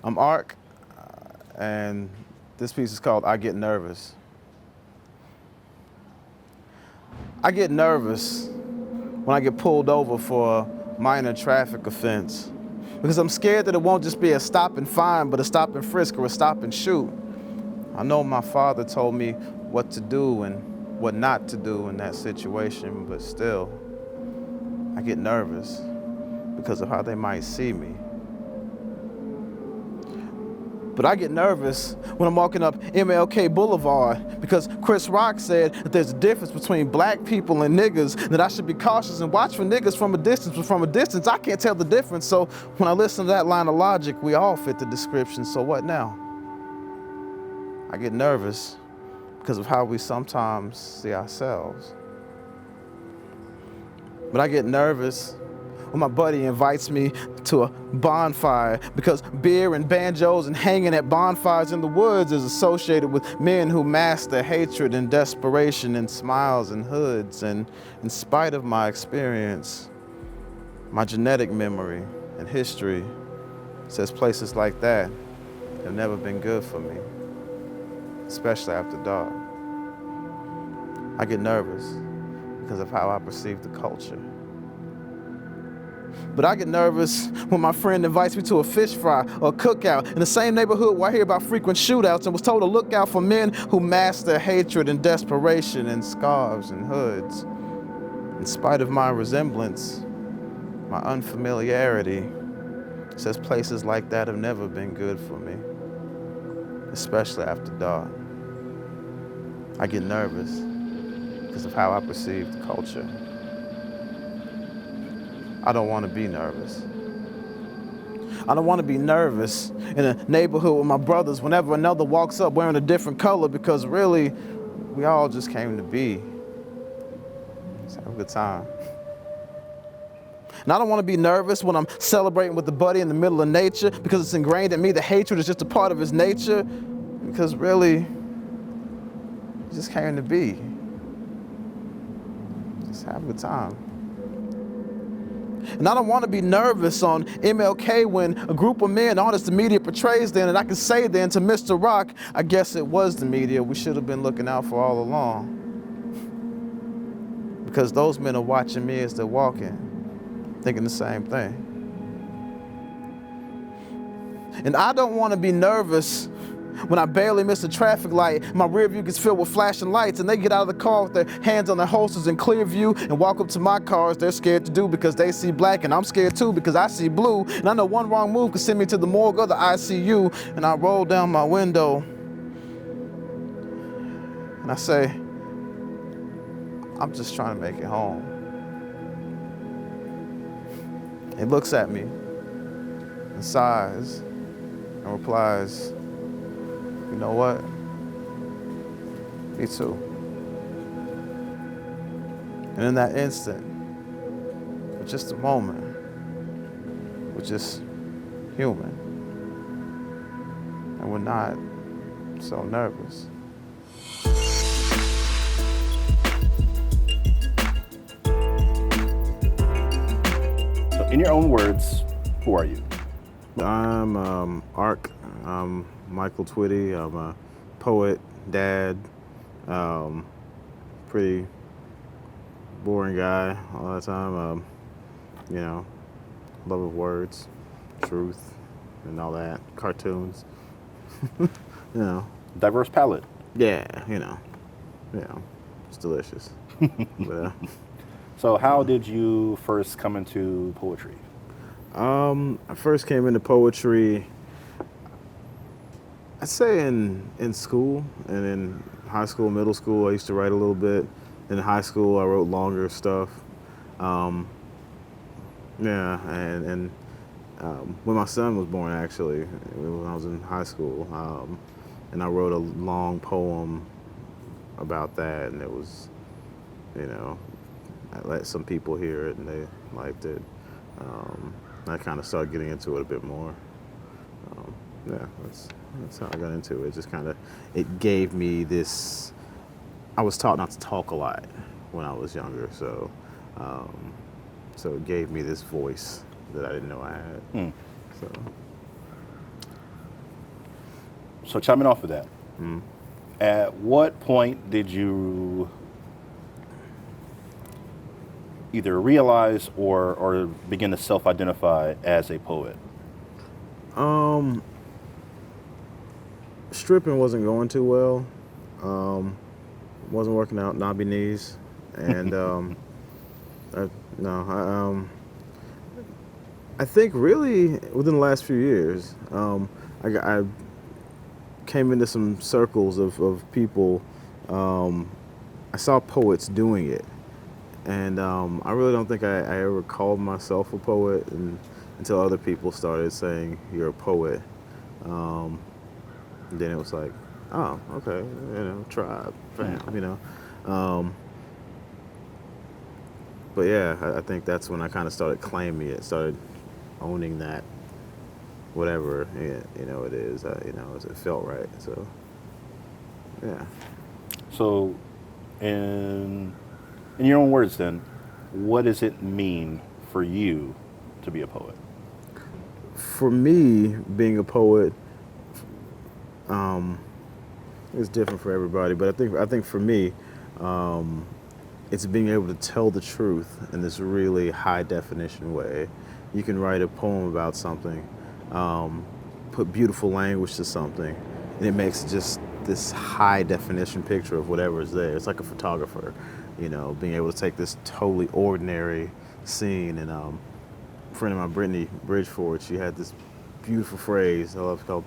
I'm Ark, and this piece is called I Get Nervous. I get nervous when I get pulled over for a minor traffic offense because I'm scared that it won't just be a stop and fine, but a stop and frisk or a stop and shoot. I know my father told me what to do and what not to do in that situation, but still, I get nervous because of how they might see me. But I get nervous when I'm walking up MLK Boulevard because Chris Rock said that there's a difference between black people and niggas, that I should be cautious and watch for niggas from a distance, but from a distance, I can't tell the difference. So when I listen to that line of logic, we all fit the description, so what now? I get nervous because of how we sometimes see ourselves. But I get nervous when my buddy invites me to a bonfire because beer and banjos and hanging at bonfires in the woods is associated with men who master hatred and desperation and smiles and hoods. And in spite of my experience, my genetic memory and history says places like that have never been good for me, especially after dark. I get nervous because of how I perceive the culture. But I get nervous when my friend invites me to a fish fry or a cookout in the same neighborhood where I hear about frequent shootouts and was told to look out for men who mask their hatred and desperation in scarves and hoods. In spite of my resemblance, my unfamiliarity says places like that have never been good for me, especially after dark. I get nervous because of how I perceive the culture. I don't want to be nervous. I don't want to be nervous in a neighborhood with my brothers whenever another walks up wearing a different color because really, we all just came to be. Just have a good time. And I don't want to be nervous when I'm celebrating with a buddy in the middle of nature because it's ingrained in me that hatred is just a part of his nature because really, we just came to be. Just have a good time. And I don't want to be nervous on MLK when a group of men, all this the media portrays then, and I can say then to Mr. Rock, I guess it was the media we should have been looking out for all along. Because those men are watching me as they're walking, thinking the same thing. And I don't want to be nervous when I barely miss a traffic light, my rear view gets filled with flashing lights and they get out of the car with their hands on their holsters in clear view and walk up to my car as they're scared to do because they see black and I'm scared too because I see blue and I know one wrong move could send me to the morgue or the ICU and I roll down my window and I say, I'm just trying to make it home. He looks at me and sighs and replies, you know what? Me too. And in that instant, for just a moment, we're just human. And we're not so nervous. So in your own words, who are you? I'm Ark. I'm Michael Twitty. I'm a poet, dad, pretty boring guy all the time. You know, love of words, truth, and all that. Cartoons. You know. Diverse palette. Yeah, you know, it's delicious. But, So how did you first come into poetry? I first came into poetry, I'd say in school and in high school, middle school, I used to write a little bit. In high school, I wrote longer stuff. And when my son was born, actually, when I was in high school, and I wrote a long poem about that, and it was, you know, I let some people hear it and they liked it. I kind of started getting into it a bit more. That's how I got into it. Just kind of, it gave me this, I was taught not to talk a lot when I was younger, so it gave me this voice that I didn't know I had. So. So chiming off of that, at what point did you either realize or begin to self-identify as a poet? Stripping wasn't going too well. Wasn't working out, knobby knees, and I think really within the last few years, I came into some circles of people. I saw poets doing it, and I really don't think I ever called myself a poet until other people started saying you're a poet. And then it was like, oh, okay, tribe, fam, But yeah, I think that's when I kind of started claiming it, started owning that, whatever it is, it felt right. So, yeah. So, in your own words, then, what does it mean for you to be a poet? For me, being a poet, it's different for everybody, but I think for me, it's being able to tell the truth in this really high definition way. You can write a poem about something, put beautiful language to something, and it makes just this high definition picture of whatever is there. It's like a photographer, being able to take this totally ordinary scene. And a friend of mine, Brittany Bridgeford, she had this beautiful phrase I love called,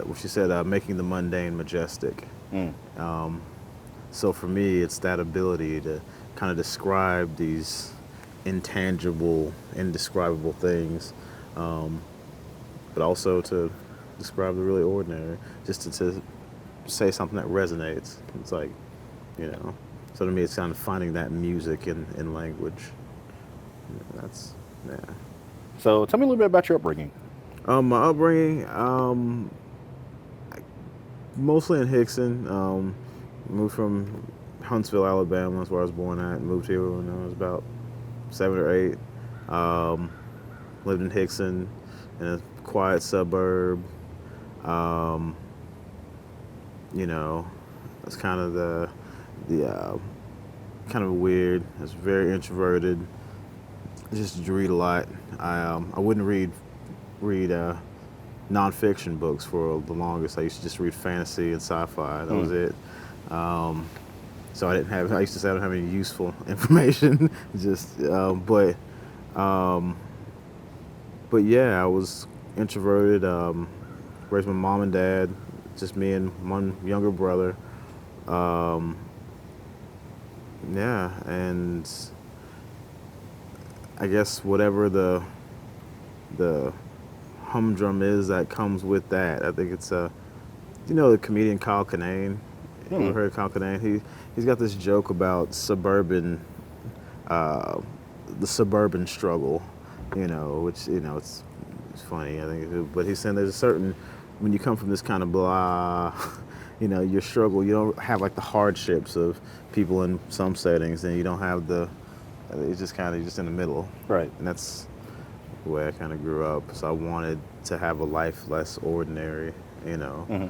what she said, making the mundane majestic. So for me, it's that ability to kind of describe these intangible, indescribable things, but also to describe the really ordinary, just to say something that resonates. It's like, so to me, it's kind of finding that music in language. That's, yeah. So tell me a little bit about your upbringing. My upbringing, mostly in Hickson. Moved from Huntsville, Alabama. That's where I was born at. Moved here when I was about 7 or 8. Lived in Hickson, in a quiet suburb. It's kind of the kind of weird. It's very introverted. Just read a lot. I wouldn't read nonfiction books for the longest. I used to just read fantasy and sci-fi. That was it. So I used to say I don't have any useful information. But yeah, I was introverted. Raised my mom and dad, just me and one younger brother. Yeah, and I guess whatever the humdrum is that comes with that. I think it's the comedian Kyle Kinane. You ever heard of Kyle Kinane? He's got this joke about the suburban struggle, which it's funny. I think, but he's saying there's a certain, when you come from this kind of blah, your struggle, you don't have like the hardships of people in some settings, and you don't have it's just kind of just in the middle. Right. And that's the way I kind of grew up. So I wanted to have a life less ordinary, And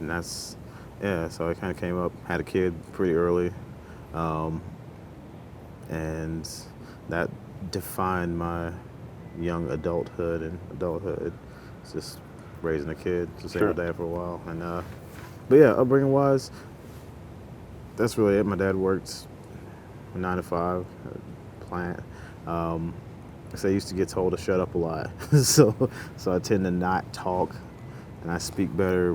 that's, yeah, so I kind of came up, had a kid pretty early. And that defined my young adulthood and adulthood. It's just raising a kid, just single dad for a while. And but yeah, upbringing wise, that's really it. My dad worked 9 to 5 at plant. So I used to get told to shut up a lot. so I tend to not talk, and I speak better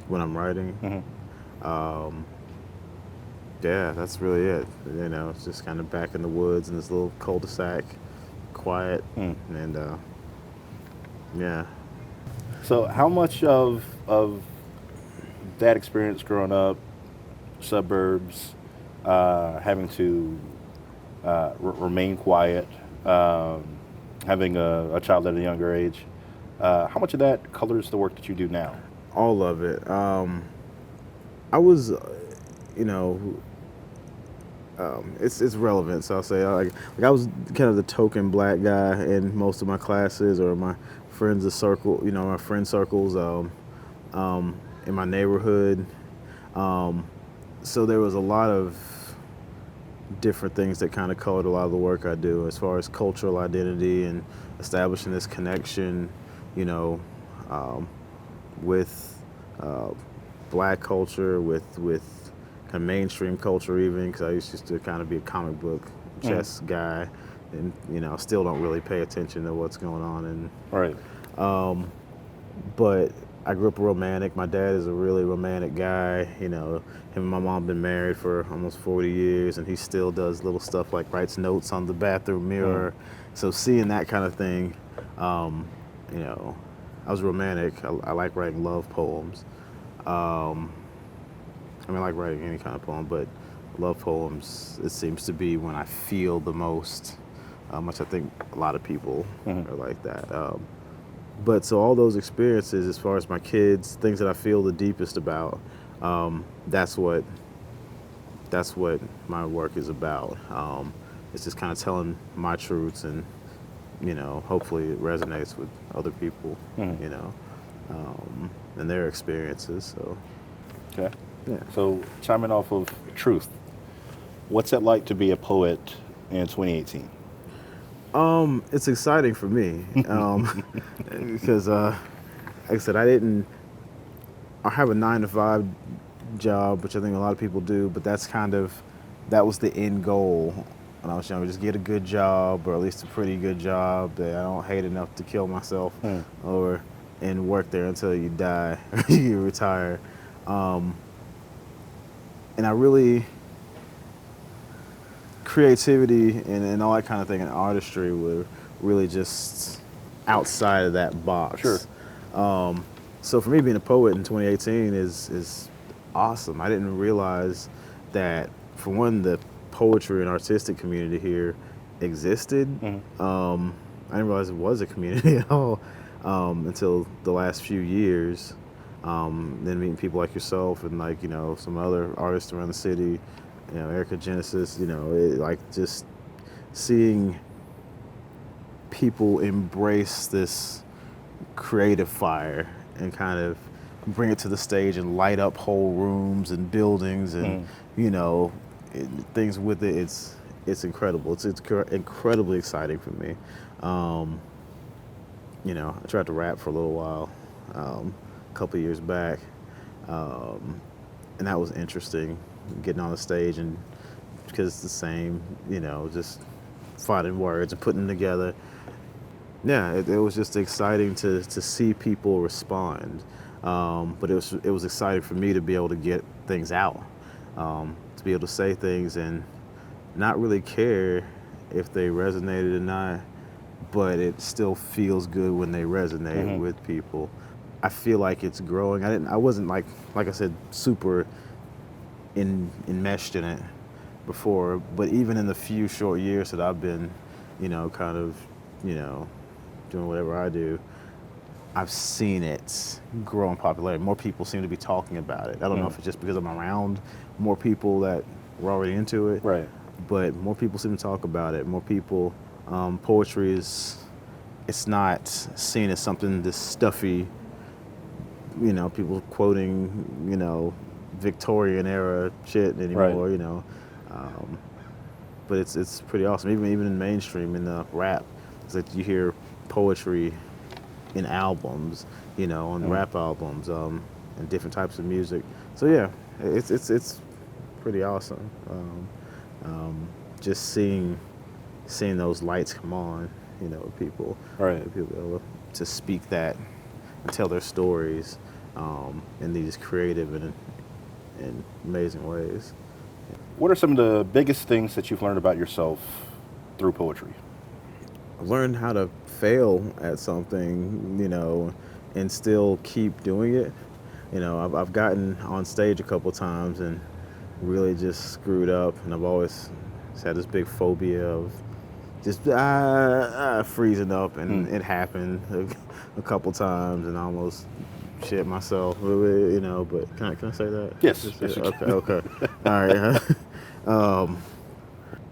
when I'm writing. Yeah, that's really it. It's just kind of back in the woods in this little cul-de-sac, quiet, and yeah. So how much of that experience growing up, suburbs, having to remain quiet, having a child at a younger age, how much of that colors the work that you do now? All of it. I was, it's relevant. So I'll say like I was kind of the token black guy in most of my classes or my friends' circle, my friend circles in my neighborhood. So there was a lot of different things that kind of colored a lot of the work I do as far as cultural identity and establishing this connection, you know, with black culture, with kind of mainstream culture even, because I used to kind of be a comic book chess guy, and still don't really pay attention to what's going on. And Right. but I grew up romantic. My dad is a really romantic guy. Him and my mom been married for almost 40 years, and he still does little stuff like writes notes on the bathroom mirror. So seeing that kind of thing, I was romantic. I like writing love poems. I like writing any kind of poem, but love poems, it seems to be when I feel the most, which I think a lot of people are like that. But so all those experiences, as far as my kids, things that I feel the deepest about, that's what my work is about. It's just kind of telling my truths, and hopefully it resonates with other people, and their experiences. So, Okay. yeah. So chiming off of truth, what's it like to be a poet in 2018? It's exciting for me because, like I said, I have a 9-to-5 job, which I think a lot of people do, but that was the end goal when I was younger. Just get a good job, or at least a pretty good job that I don't hate enough to kill myself, and work there until you die or you retire. And I really, creativity and all that kind of thing, and artistry were really just outside of that box. Sure. So for me, being a poet in 2018 is awesome. I didn't realize that, for one, the poetry and artistic community here existed. I didn't realize it was a community at all until the last few years. Then meeting people like yourself and some other artists around the city, Erica Genesis, just seeing people embrace this creative fire and kind of bring it to the stage and light up whole rooms and buildings and things with it. It's incredible. It's incredibly exciting for me. I tried to rap for a little while, a couple of years back, and that was interesting, getting on the stage, and because it's the same, just finding words and putting them together. Yeah, it was just exciting to see people respond, but it was exciting for me to be able to get things out, to be able to say things and not really care if they resonated or not, but it still feels good when they resonate with people. I feel like it's growing. I wasn't like I said, super enmeshed in it before, but even in the few short years that I've been, kind of, doing whatever I do, I've seen it grow in popularity. More people seem to be talking about it. I don't know if it's just because I'm around more people that were already into it, Right. but more people seem to talk about it. More people, poetry it's not seen as something this stuffy, people quoting, Victorian era shit anymore, Right. But it's pretty awesome. Even in mainstream, in the rap, it's like you hear poetry in albums, on rap albums, and different types of music. So yeah, it's pretty awesome. Just seeing those lights come on, people, Right. people able to speak that and tell their stories in these creative and amazing ways. What are some of the biggest things that you've learned about yourself through poetry? I've learned how to fail at something, and still keep doing it. I've gotten on stage a couple times and really just screwed up, and I've always had this big phobia of just freezing up, and it happened a couple times, and I almost shit myself, but can I say that? Yes. Yes, you can. Okay. All right.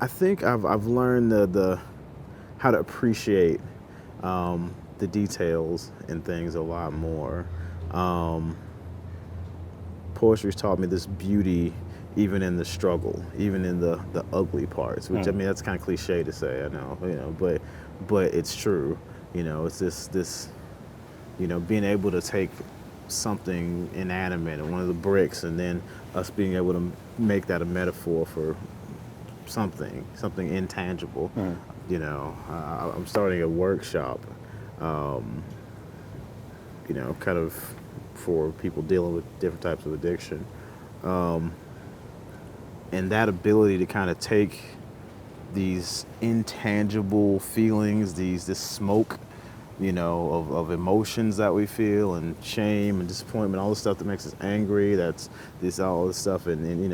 I think I've learned the how to appreciate the details and things a lot more. Um, Poetry's taught me this beauty even in the struggle, even in the ugly parts, which I mean that's kind of cliche to say, I know, but it's true. It's this being able to take something inanimate, one of the bricks, and then us being able to make that a metaphor for something intangible. I'm starting a workshop, kind of for people dealing with different types of addiction. And that ability to kind of take these intangible feelings, this smoke, of emotions that we feel, and shame and disappointment, all the stuff that makes us angry, all this stuff, and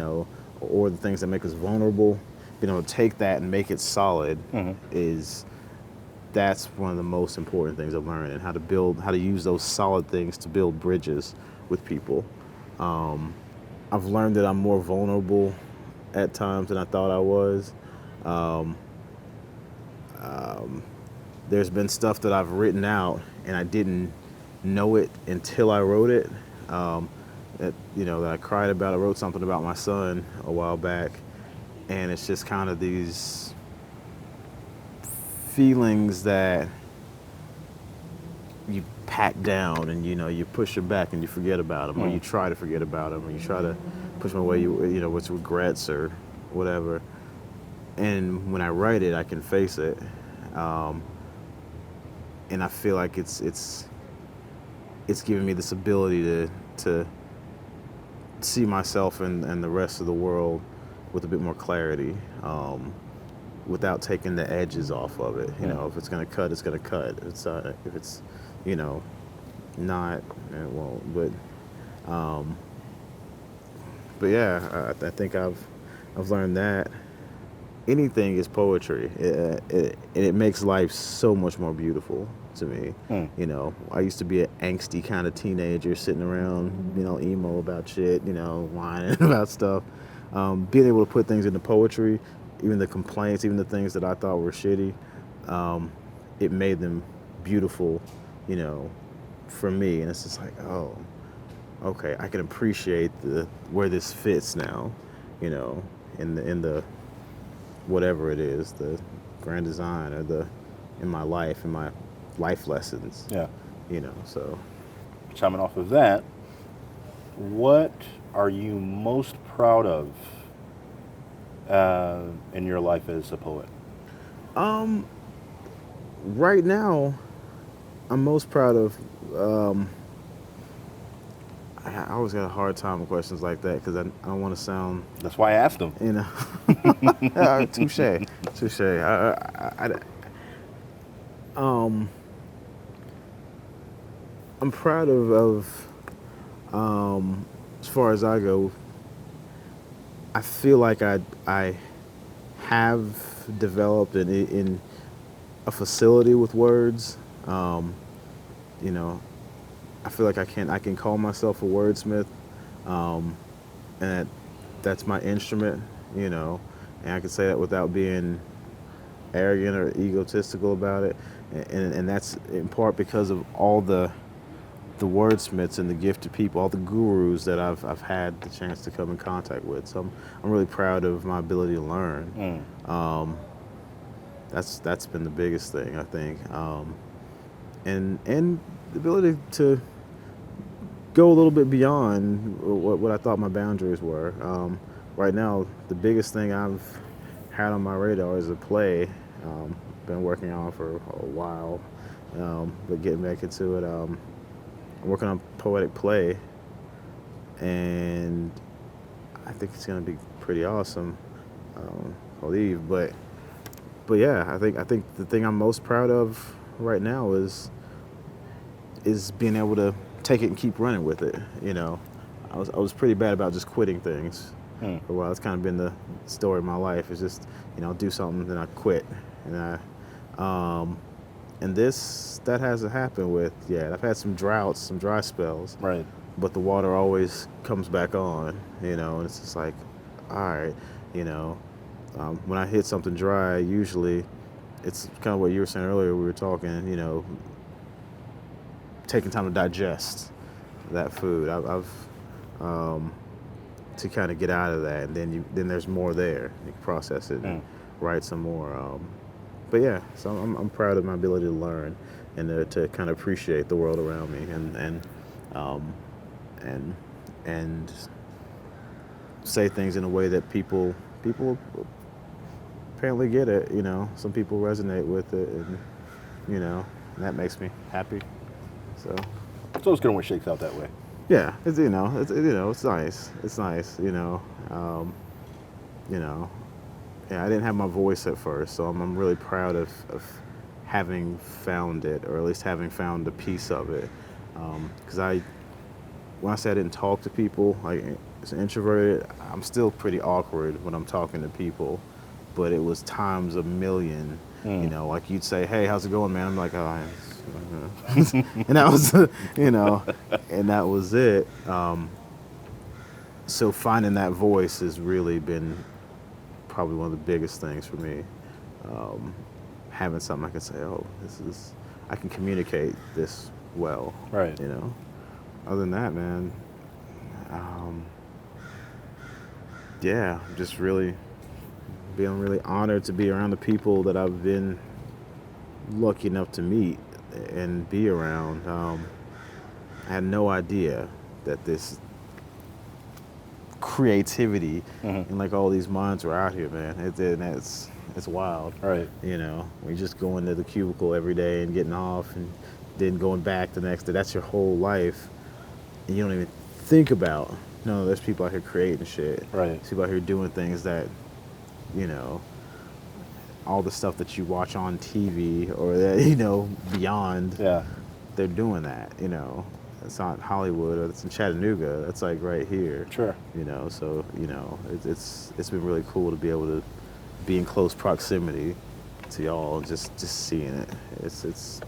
or the things that make us vulnerable, to take that and make it solid that's one of the most important things I've learned, and how to use those solid things to build bridges with people. I've learned that I'm more vulnerable at times than I thought I was. There's been stuff that I've written out and I didn't know it until I wrote it. That I cried about. I wrote something about my son a while back, and it's just kind of these feelings that you pack down, and you push them back and you forget about them, or you try to forget about them, or you try to push them away, with regrets or whatever. And when I write it, I can face it, and I feel like it's giving me this ability to see myself and the rest of the world with a bit more clarity, without taking the edges off of it. If it's gonna cut, it's gonna cut. If it's not, it won't. But yeah, I think I've learned that anything is poetry. It makes life so much more beautiful to me. I used to be an angsty kind of teenager sitting around, emo about shit, whining about stuff. Being able to put things into poetry, even the complaints, even the things that I thought were shitty, it made them beautiful, for me. And it's just like, oh, okay, I can appreciate where this fits now, in the whatever it is, the grand design, or in my life, in my life lessons. Yeah. So. Chiming off of that, what are you most proud of in your life as a poet? Right now, I'm most proud of. I always got a hard time with questions like that because I don't want to sound. That's why I asked them. Touche. I'm proud of as far as I go. I feel like I have developed in a facility with words. I feel like I can call myself a wordsmith, and that's my instrument, and I can say that without being arrogant or egotistical about it, and that's in part because of all the wordsmiths and the gifted people, all the gurus that I've had the chance to come in contact with. So I'm really proud of my ability to learn. That's been the biggest thing, I think, and the ability to go a little bit beyond what I thought my boundaries were. Right now, the biggest thing I've had on my radar is a play. Been working on for a while, but getting back into it. I'm working on a poetic play, and I think it's gonna be pretty awesome. Called Eve, but yeah, I think the thing I'm most proud of right now is being able to take it and keep running with it. I was pretty bad about just quitting things for a while. It's kind of been the story of my life. It's just do something, then I quit, and that hasn't happened with yet. I've had some droughts, some dry spells, Right. but the water always comes back on, and it's just like, all right, when I hit something dry, usually it's kind of what you were saying earlier. We were talking, taking time to digest that food. I've to kind of get out of that, and then there's more there. You can process it and write some more. But yeah, so I'm proud of my ability to learn and to kind of appreciate the world around me and say things in a way that people apparently get it. Some people resonate with it, and that makes me happy. So it's good when it shakes out that way. yeah, it's it's nice. It's nice. Yeah, I didn't have my voice at first, so I'm really proud of having found it, or at least having found a piece of it. Because when I say I didn't talk to people, like as an introverted, I'm still pretty awkward when I'm talking to people, but it was times a million. Like you'd say, "Hey, how's it going, man?" I'm like, "Oh," and that was, and that was it. So finding that voice has really been probably one of the biggest things for me. Having something I can say, "Oh, I can communicate this well." Right. Other than that, man, yeah, just really being really honored to be around the people that I've been lucky enough to meet and be around. I had no idea that this creativity and like all these minds were out here, man. It's wild. Right. We just go into the cubicle every day and getting off and then going back the next day. That's your whole life. And you don't even think about, no, there's people out here creating shit. Right. There's people out here doing things that, all the stuff that you watch on TV or that, beyond. Yeah. They're doing that, It's not Hollywood or it's in Chattanooga. That's like right here. Sure. So, it's been really cool to be able to be in close proximity to y'all and just seeing it. It's